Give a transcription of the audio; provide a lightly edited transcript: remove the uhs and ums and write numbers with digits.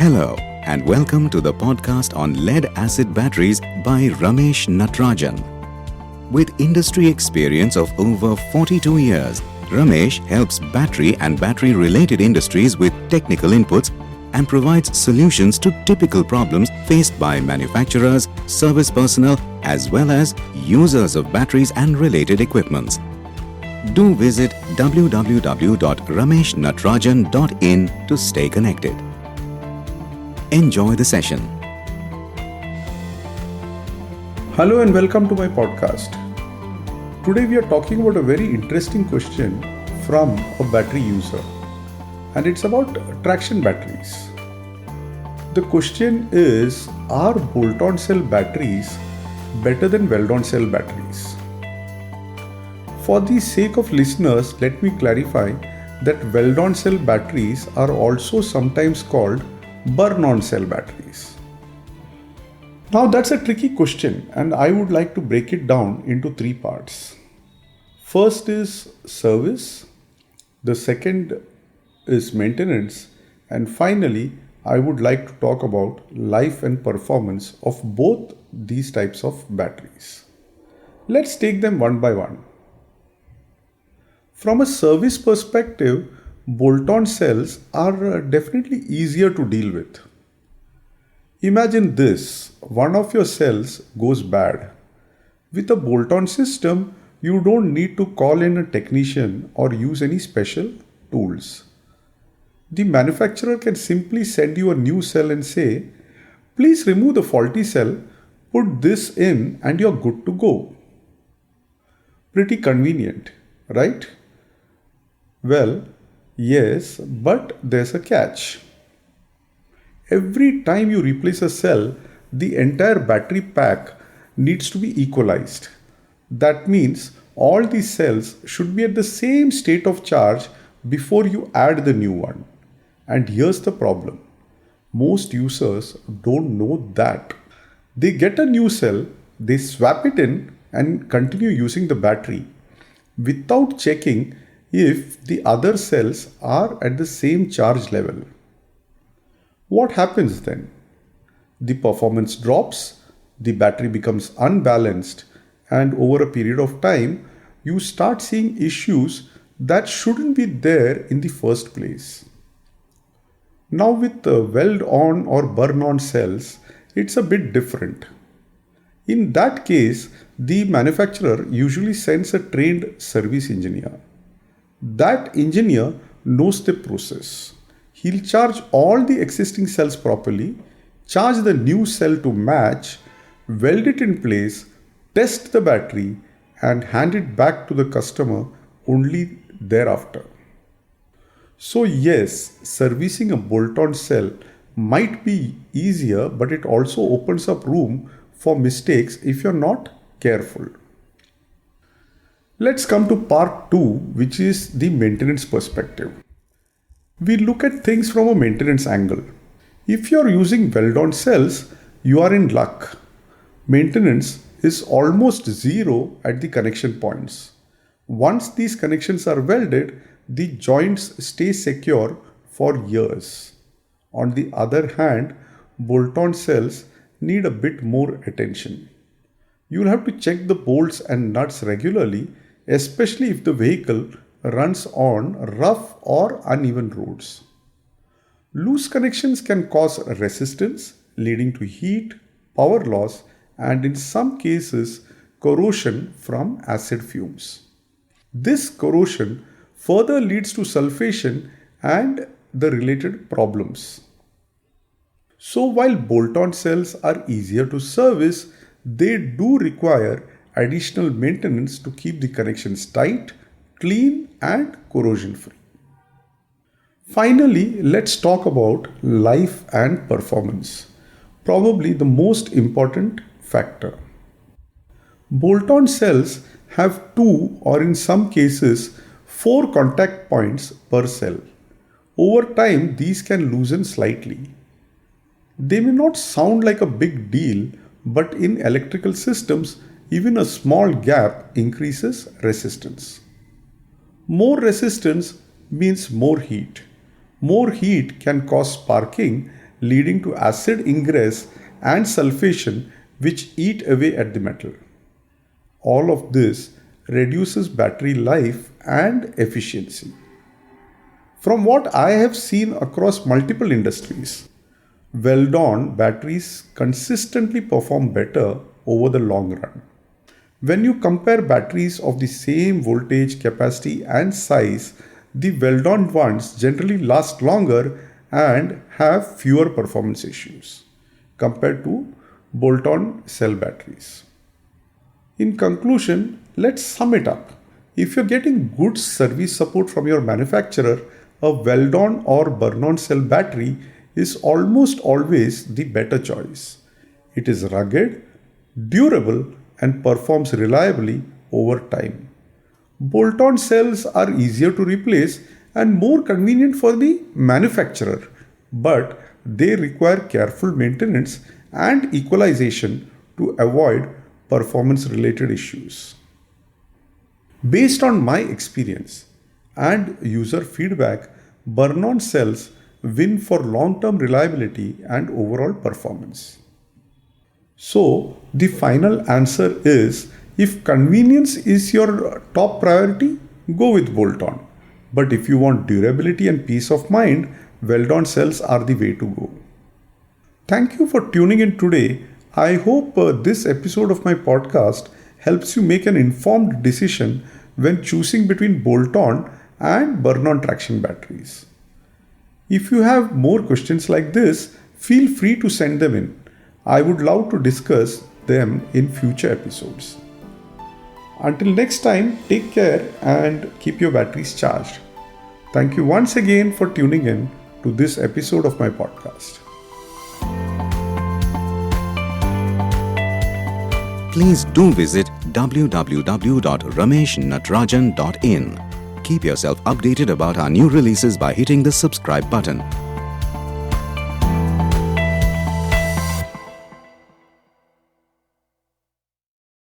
Hello and welcome to the podcast on lead-acid batteries by Ramesh Natarajan. With industry experience of over 42 years, Ramesh helps battery and battery-related industries with technical inputs and provides solutions to typical problems faced by manufacturers, service personnel, as well as users of batteries and related equipments. Do visit www.rameshnatarajan.in to stay connected. Enjoy the session. Hello and welcome to my podcast. Today we are talking about a very interesting question from a battery user, and it's about traction batteries. The question is, are bolt-on cell batteries better than weld-on cell batteries? For the sake of listeners, let me clarify that weld-on cell batteries are also sometimes called burn-on cell batteries. Now that's a tricky question, and I would like to break it down into three parts. First is service, the second is maintenance, and finally I would like to talk about life and performance of both these types of batteries. Let's take them one by one. From a service perspective, bolt-on cells are definitely easier to deal with. Imagine this, one of your cells goes bad. With a bolt-on system, you don't need to call in a technician or use any special tools. The manufacturer can simply send you a new cell and say, please remove the faulty cell, put this in and you're good to go. Pretty convenient, right? Well, yes, but there's a catch. Every time you replace a cell, the entire battery pack needs to be equalized. That means all these cells should be at the same state of charge before you add the new one. And here's the problem. Most users don't know that. They get a new cell, they swap it in and continue using the battery without checking if the other cells are at the same charge level. What happens then? The performance drops, the battery becomes unbalanced, and over a period of time, you start seeing issues that shouldn't be there in the first place. Now with the weld-on or burn-on cells, it's a bit different. In that case, the manufacturer usually sends a trained service engineer. That engineer knows the process. He'll charge all the existing cells properly, charge the new cell to match, weld it in place, test the battery, and hand it back to the customer only thereafter. So yes, servicing a bolt-on cell might be easier, but it also opens up room for mistakes if you're not careful. Let's come to part 2, which is the maintenance perspective. We look at things from a maintenance angle. If you're using weld-on cells, you are in luck. Maintenance is almost zero at the connection points. Once these connections are welded, the joints stay secure for years. On the other hand, bolt-on cells need a bit more attention. You'll have to check the bolts and nuts regularly, especially if the vehicle runs on rough or uneven roads. Loose connections can cause resistance, leading to heat, power loss, and in some cases, corrosion from acid fumes. This corrosion further leads to sulfation and the related problems. So while bolt-on cells are easier to service, they do require additional maintenance to keep the connections tight, clean, and corrosion free. Finally, let's talk about life and performance, probably the most important factor. Bolt-on cells have 2 or in some cases 4 contact points per cell. Over time, these can loosen slightly. They may not sound like a big deal, but in electrical systems, even a small gap increases resistance. More resistance means more heat. More heat can cause sparking, leading to acid ingress and sulfation which eat away at the metal. All of this reduces battery life and efficiency. From what I have seen across multiple industries, weld-on batteries consistently perform better over the long run. When you compare batteries of the same voltage, capacity, and size, the weld-on ones generally last longer and have fewer performance issues compared to bolt-on cell batteries. In conclusion, let's sum it up. If you're getting good service support from your manufacturer, a weld-on or burn-on cell battery is almost always the better choice. It is rugged, durable, and performs reliably over time. Bolt-on cells are easier to replace and more convenient for the manufacturer, but they require careful maintenance and equalization to avoid performance-related issues. Based on my experience and user feedback, burn-on cells win for long-term reliability and overall performance. So, the final answer is, if convenience is your top priority, go with bolt-on. But if you want durability and peace of mind, weld-on cells are the way to go. Thank you for tuning in today. I hope this episode of my podcast helps you make an informed decision when choosing between bolt-on and burn-on traction batteries. If you have more questions like this, feel free to send them in. I would love to discuss them in future episodes. Until next time, take care and keep your batteries charged. Thank you once again for tuning in to this episode of my podcast. Please do visit www.rameshnatrajan.in. Keep yourself updated about our new releases by hitting the subscribe button.